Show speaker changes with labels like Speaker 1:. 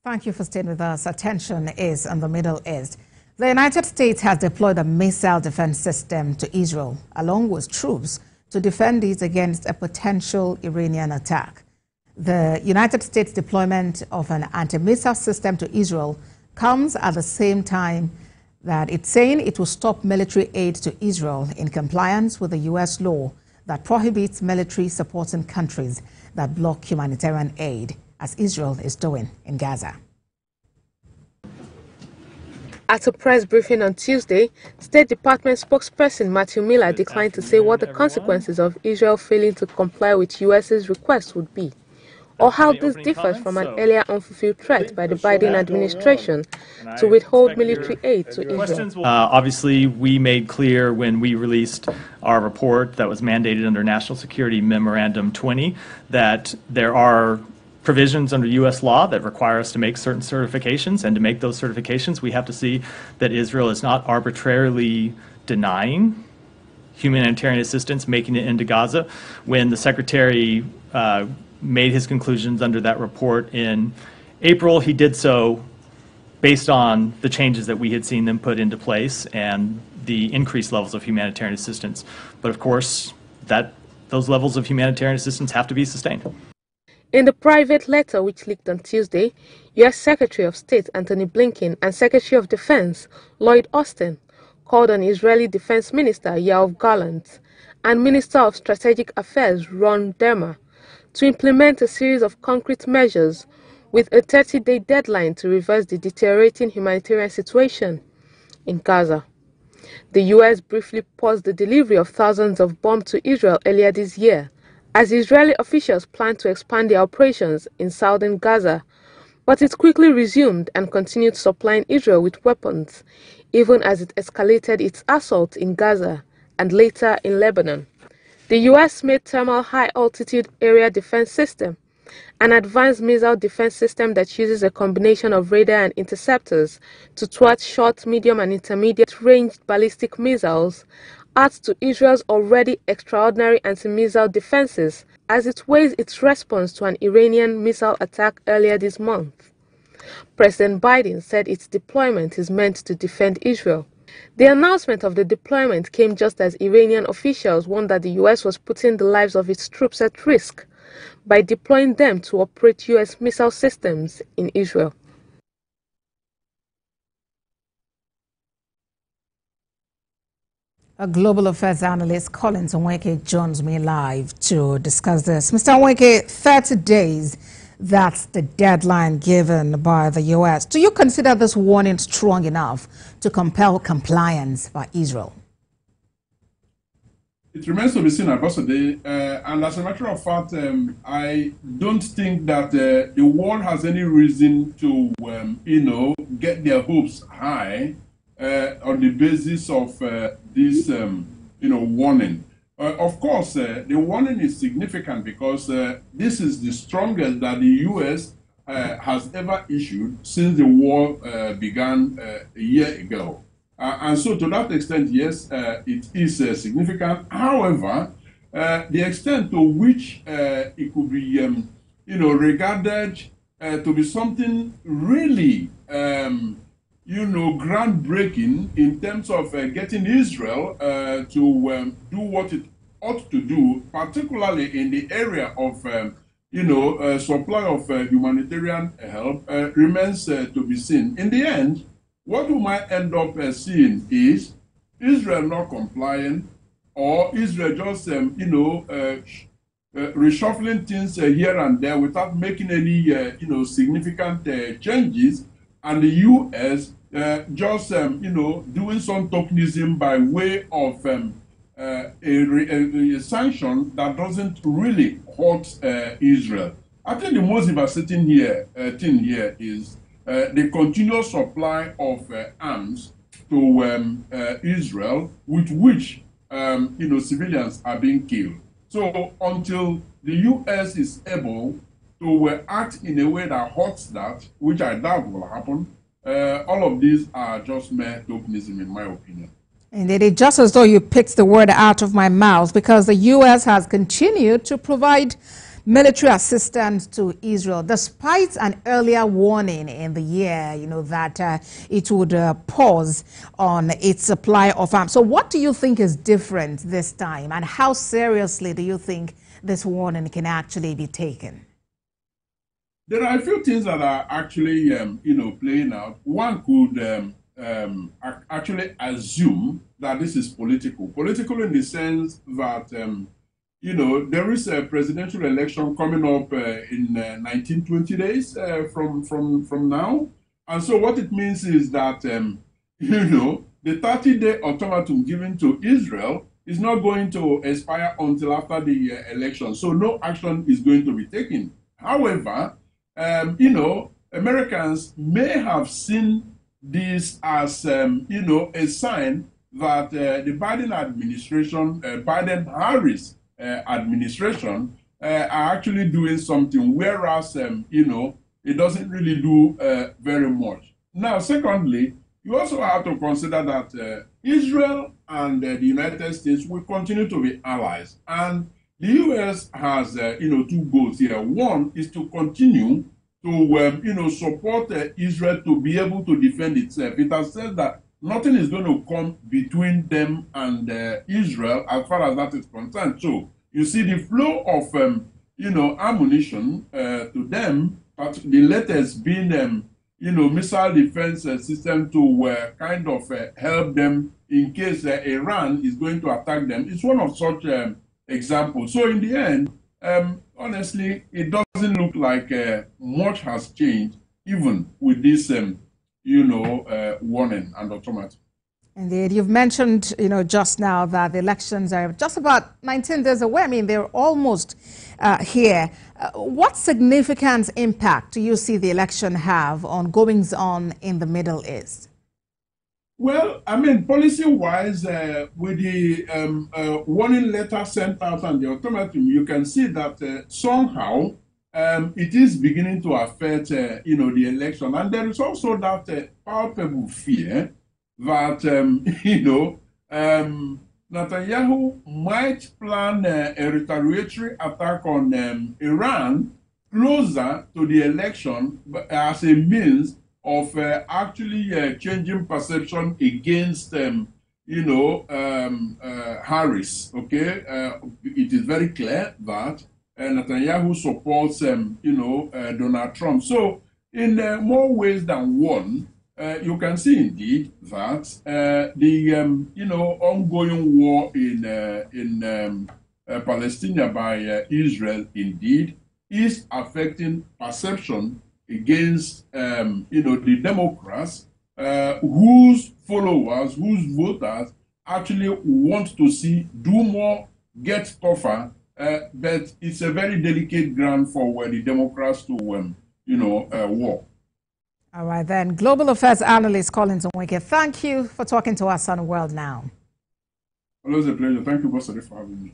Speaker 1: Thank you for staying with us. Attention is on the Middle East. The United States has deployed a missile defense system to Israel, along with troops, to defend it against a potential Iranian attack. The United States deployment of an anti-missile system to Israel comes at the same time that it's saying it will stop military aid to Israel in compliance with the U.S. law that prohibits military supporting countries that block humanitarian aid, as Israel is doing in Gaza.
Speaker 2: At a press briefing on Tuesday, State Department spokesperson Matthew Miller declined to say what the consequences of Israel failing to comply with U.S.'s request would be, or how this differs from an earlier unfulfilled threat by the Biden administration to withhold military aid to Israel.
Speaker 3: Obviously, we made clear when we released our report that was mandated under National Security Memorandum 20 that there are provisions under U.S. law that require us to make certain certifications, and to make those certifications, we have to see that Israel is not arbitrarily denying humanitarian assistance, making it into Gaza. When the Secretary made his conclusions under that report in April, he did so based on the changes that we had seen them put into place and the increased levels of humanitarian assistance. But of course, those levels of humanitarian assistance have to be sustained.
Speaker 2: In the private letter which leaked on Tuesday, U.S. Secretary of State Antony Blinken and Secretary of Defense Lloyd Austin called on Israeli Defense Minister Yoav Gallant and Minister of Strategic Affairs Ron Dermer to implement a series of concrete measures with a 30-day deadline to reverse the deteriorating humanitarian situation in Gaza. The U.S. briefly paused the delivery of thousands of bombs to Israel earlier this year, as Israeli officials planned to expand their operations in southern Gaza, but it quickly resumed and continued supplying Israel with weapons, even as it escalated its assault in Gaza and later in Lebanon. The U.S. made Thermal High-Altitude Area Defense System, an advanced missile defense system that uses a combination of radar and interceptors to thwart short, medium, and intermediate-ranged ballistic missiles, adds to Israel's already extraordinary anti-missile defenses as it weighs its response to an Iranian missile attack earlier this month. President Biden said its deployment is meant to defend Israel. The announcement of the deployment came just as Iranian officials warned that the U.S. was putting the lives of its troops at risk by deploying them to operate U.S. missile systems in Israel.
Speaker 1: A global affairs analyst, Collins Onweke, joins me live to discuss this. Mr. Onweke, 30 days, that's the deadline given by the U.S. Do you consider this warning strong enough to compel compliance by Israel?
Speaker 4: It remains to be seen, Ambassador. And as a matter of fact, I don't think that the world has any reason to, get their hopes high on the basis of this, warning. Of course, the warning is significant because this is the strongest that the U.S. Has ever issued since the war began a year ago. And so to that extent, yes, it is significant. However, the extent to which it could be, regarded to be something really, groundbreaking in terms of getting Israel to do what it ought to do, particularly in the area of, supply of humanitarian help, remains to be seen. In the end, what we might end up seeing is Israel not complying, or Israel just, reshuffling things here and there without making any, significant changes, and the U.S. just, doing some tokenism by way of a sanction that doesn't really hurt Israel. I think the most devastating thing here is the continuous supply of arms to Israel, with which civilians are being killed. So until the U.S. is able to act in a way that hurts that, which I doubt will happen, all of these are just mere tokenism, in my opinion.
Speaker 1: Indeed, it's just as though you picked the word out of my mouth, because the U.S. has continued to provide military assistance to Israel, despite an earlier warning in the year, that it would pause on its supply of arms. So what do you think is different this time, and how seriously do you think this warning can actually be taken?
Speaker 4: There are a few things that are actually, playing out. One could actually assume that this is political. Political in the sense that, there is a presidential election coming up in 19-20 days from now. And so what it means is that, the 30-day ultimatum given to Israel is not going to expire until after the election. So no action is going to be taken. However, Americans may have seen this as, a sign that the Biden administration, Biden-Harris administration, are actually doing something, whereas, it doesn't really do very much. Now, secondly, you also have to consider that Israel and the United States will continue to be allies. And the U.S. has, two goals here. One is to continue to, support Israel to be able to defend itself. It has said that nothing is going to come between them and Israel as far as that is concerned. So you see the flow of, ammunition to them, but the latest being, missile defense system to kind of help them in case Iran is going to attack them. It's one of such examples. So in the end, honestly, it doesn't look like much has changed, even with this, warning and ultimatum.
Speaker 1: Indeed. You've mentioned, just now that the elections are just about 19 days away. I mean, they're almost here. What significant impact do you see the election have on goings-on in the Middle East?
Speaker 4: Well, I mean, policy-wise, with the warning letter sent out and the ultimatum, you can see that somehow it is beginning to affect, the election. And there is also that palpable fear that, Netanyahu might plan a retaliatory attack on Iran closer to the election as a means of actually changing perception against, Harris. Okay, it is very clear that Netanyahu supports, Donald Trump. So, in more ways than one, you can see indeed that the, ongoing war in Palestine by Israel indeed is affecting perception against, the Democrats, whose followers, whose voters actually want to see do more, get tougher, but it's a very delicate ground for the Democrats to, walk.
Speaker 1: All right, then. Global Affairs Analyst Collins Onwike, thank you for talking to us on World Now.
Speaker 4: Always a pleasure. Thank you, Boss, for having me.